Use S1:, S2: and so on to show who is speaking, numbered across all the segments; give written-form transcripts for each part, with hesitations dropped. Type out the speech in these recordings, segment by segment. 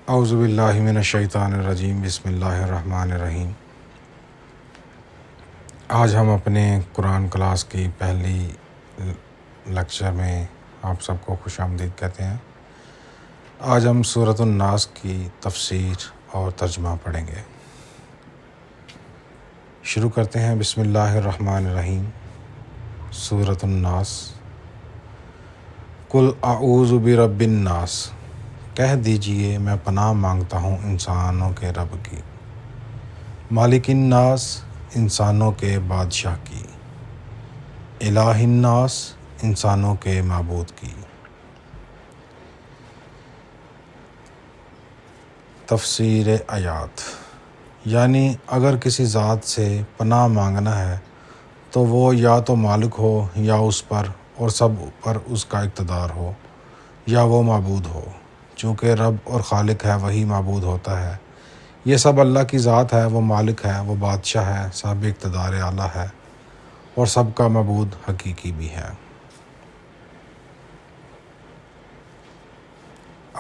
S1: اعوذ باللہ من الشیطان الرجیم، بسم اللہ الرحمن الرحیم۔ آج ہم اپنے قرآن کلاس کی پہلی لیکچر میں آپ سب کو خوش آمدید کہتے ہیں۔ آج ہم سورۃ الناس کی تفسیر اور ترجمہ پڑھیں گے۔ شروع کرتے ہیں۔ بسم اللہ الرحمن الرحیم۔ سورۃ الناس۔ قل اعوذ برب الناس، کہہ دیجئے میں پناہ مانگتا ہوں انسانوں کے رب کی، مالک الناس انسانوں کے بادشاہ کی، الہ الناس انسانوں کے معبود کی۔ تفسیر آیات، یعنی اگر کسی ذات سے پناہ مانگنا ہے تو وہ یا تو مالک ہو یا اس پر اور سب پر اس کا اقتدار ہو، یا وہ معبود ہو۔ چونکہ رب اور خالق ہے وہی معبود ہوتا ہے۔ یہ سب اللہ کی ذات ہے، وہ مالک ہے، وہ بادشاہ ہے، صاحب اقتدار اعلیٰ ہے اور سب کا معبود حقیقی بھی ہے۔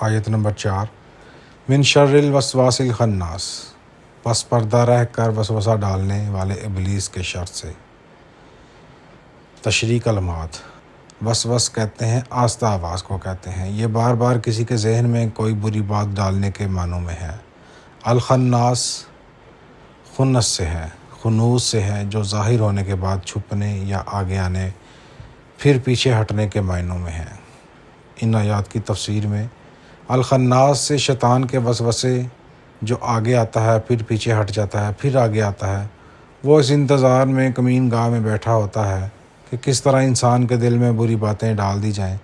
S1: آیت نمبر 4۔ من شر الوسواس الخناس، پس پردہ رہ کر وسوسہ ڈالنے والے ابلیس کے شر سے۔ تشریح کلمات۔ وسوس کہتے ہیں آہستہ آواز کو کہتے ہیں، یہ بار بار کسی کے ذہن میں کوئی بری بات ڈالنے کے معنوں میں ہے۔ الخناس خنس سے ہے، خنوس سے ہے، جو ظاہر ہونے کے بعد چھپنے یا آگے آنے پھر پیچھے ہٹنے کے معنوں میں ہے۔ ان آیات کی تفسیر میں الخناس سے شیطان کے وسوسے، جو آگے آتا ہے پھر پیچھے ہٹ جاتا ہے پھر آگے آتا ہے، وہ اس انتظار میں کمین گاہ میں بیٹھا ہوتا ہے کہ کس طرح انسان کے دل میں بری باتیں ڈال دی جائیں۔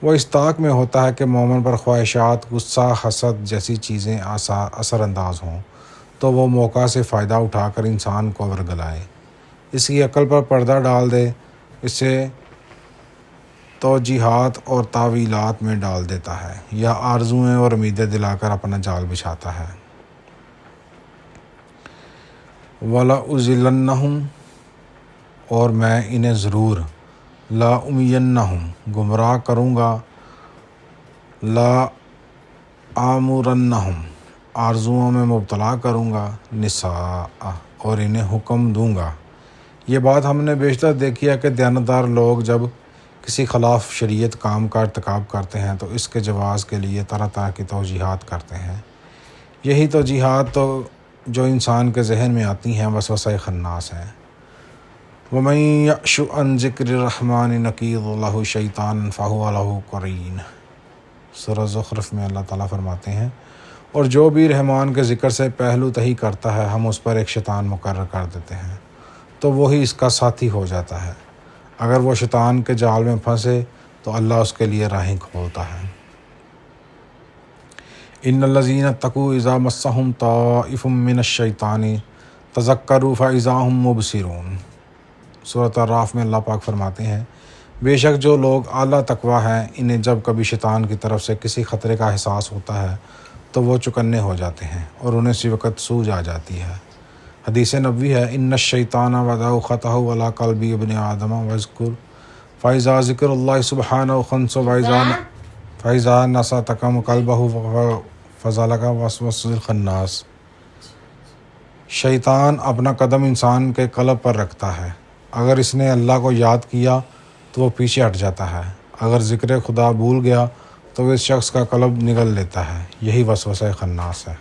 S1: وہ اس طاق میں ہوتا ہے کہ مومن پر خواہشات، غصہ، حسد جیسی چیزیں اثر انداز ہوں تو وہ موقع سے فائدہ اٹھا کر انسان کو ورگلائے، اس کی عقل پر پردہ ڈال دے، اسے توجیہات اور تاویلات میں ڈال دیتا ہے، یا آرزویں اور امیدیں دلا کر اپنا جال بچھاتا ہے۔ وَلَأُضِلَّنَّهُمْ، اور میں انہیں ضرور، لا امینہم گمراہ کروں گا، لا آمرنہم آرزوؤں میں مبتلا کروں گا، نساء اور انہیں حکم دوں گا۔ یہ بات ہم نے بیشتر دیکھی ہے کہ دیانتدار لوگ جب کسی خلاف شریعت کام کا ارتکاب کرتے ہیں تو اس کے جواز کے لیے طرح طرح کی توجیہات کرتے ہیں۔ یہی توجیہات تو جو انسان کے ذہن میں آتی ہیں وسوسہ خناس ہیں۔ وَمَن يَعْشُ عَن ذِكْرِ الرَّحْمَٰنِ نُقَيِّضْ لَهُ شَيْطَانًا فَهُوَ لَهُ قَرِینٌ۔ سورہ زخرف میں اللہ تعالیٰ فرماتے ہیں، اور جو بھی رحمان کے ذکر سے پہلو تہی کرتا ہے ہم اس پر ایک شیطان مقرر کر دیتے ہیں تو وہی اس کا ساتھی ہو جاتا ہے۔ اگر وہ شیطان کے جال میں پھنسے تو اللہ اس کے لیے راہیں کھولتا ہے۔ ان الذین اتقوا اذا مسهم طائف من الشیطان تذکروا فاذا هم مبصرون۔ سورۃ اعراف میں اللہ پاک فرماتے ہیں، بے شک جو لوگ اعلیٰ تقویٰ ہیں انہیں جب کبھی شیطان کی طرف سے کسی خطرے کا احساس ہوتا ہے تو وہ چکنے ہو جاتے ہیں اور انہیں اسی وقت سوجھ آ جاتی ہے۔ حدیث نبوی ہے، ان الشیطان وضع خطہ علی قلب ابن آدم واذکر فاذا ذکر اللہ سبحانہ خنس فاذا نسى تکم قلبہ فذلک وسوس الخناس۔ شیطان اپنا قدم انسان کے قلب پر رکھتا ہے، اگر اس نے اللہ کو یاد کیا تو وہ پیچھے ہٹ جاتا ہے، اگر ذکر خدا بھول گیا تو وہ اس شخص کا قلب نگل لیتا ہے، یہی وسوسہ خناس ہے۔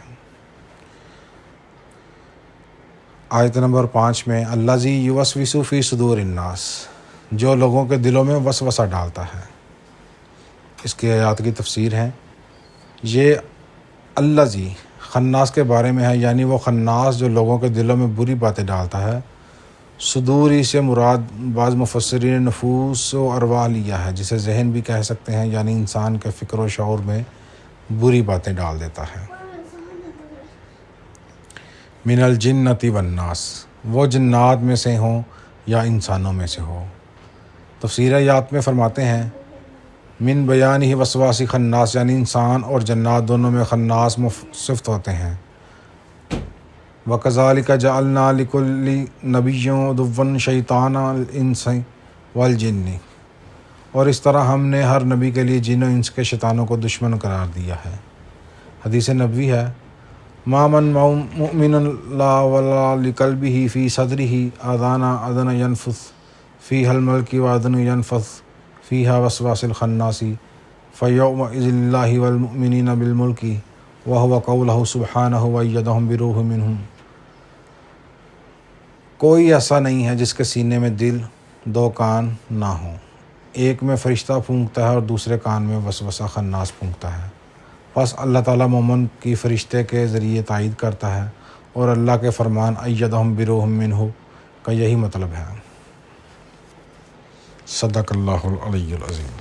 S1: آیت نمبر 5 میں الذی یوسوس فی صدور الناس، جو لوگوں کے دلوں میں وسوسہ ڈالتا ہے۔ اس کی آیات کی تفسیر ہے، یہ الذی خناس کے بارے میں ہے، یعنی وہ خناس جو لوگوں کے دلوں میں بری باتیں ڈالتا ہے۔ صدوری سے مراد بعض مفسرین نفوس و ارواح لیا ہے، جسے ذہن بھی کہہ سکتے ہیں، یعنی انسان کے فکر و شعور میں بری باتیں ڈال دیتا ہے۔ من الجنۃ والناس، وہ جنات میں سے ہوں یا انسانوں میں سے ہو۔ تفسیر آیات میں فرماتے ہیں، من بیانہ وسواس خناس، یعنی انسان اور جنات دونوں میں خناس صفت ہوتے ہیں۔ وَكَذَلِكَ جَعَلْنَا لِكُلِّ نَبِيٍّ عَدُوًّا شَيْطَانَ الْإِنسِ وَالْجِنِّ، اور اس طرح ہم نے ہر نبی کے لیے جن و انس کے شیطانوں کو دشمن قرار دیا ہے۔ حدیث نبوی ہے، ما من مؤمن لا ولا لقلبه فی صدره اذن ينفث فیها الملک واذن ينفث فیها وسواس الخناس فیومئذ للہ والمؤمنین بالملک وهو قولہ سبحانہ وایدہم بروح منہ۔ کوئی ایسا نہیں ہے جس کے سینے میں دل، دو کان نہ ہوں، ایک میں فرشتہ پھونکتا ہے اور دوسرے کان میں وسوسہ خناس پھونکتا ہے، بس اللہ تعالیٰ مومن کی فرشتے کے ذریعے تائید کرتا ہے، اور اللہ کے فرمان ایدہم بروح منہ کا یہی مطلب ہے۔ صدق اللہ العلی العظیم۔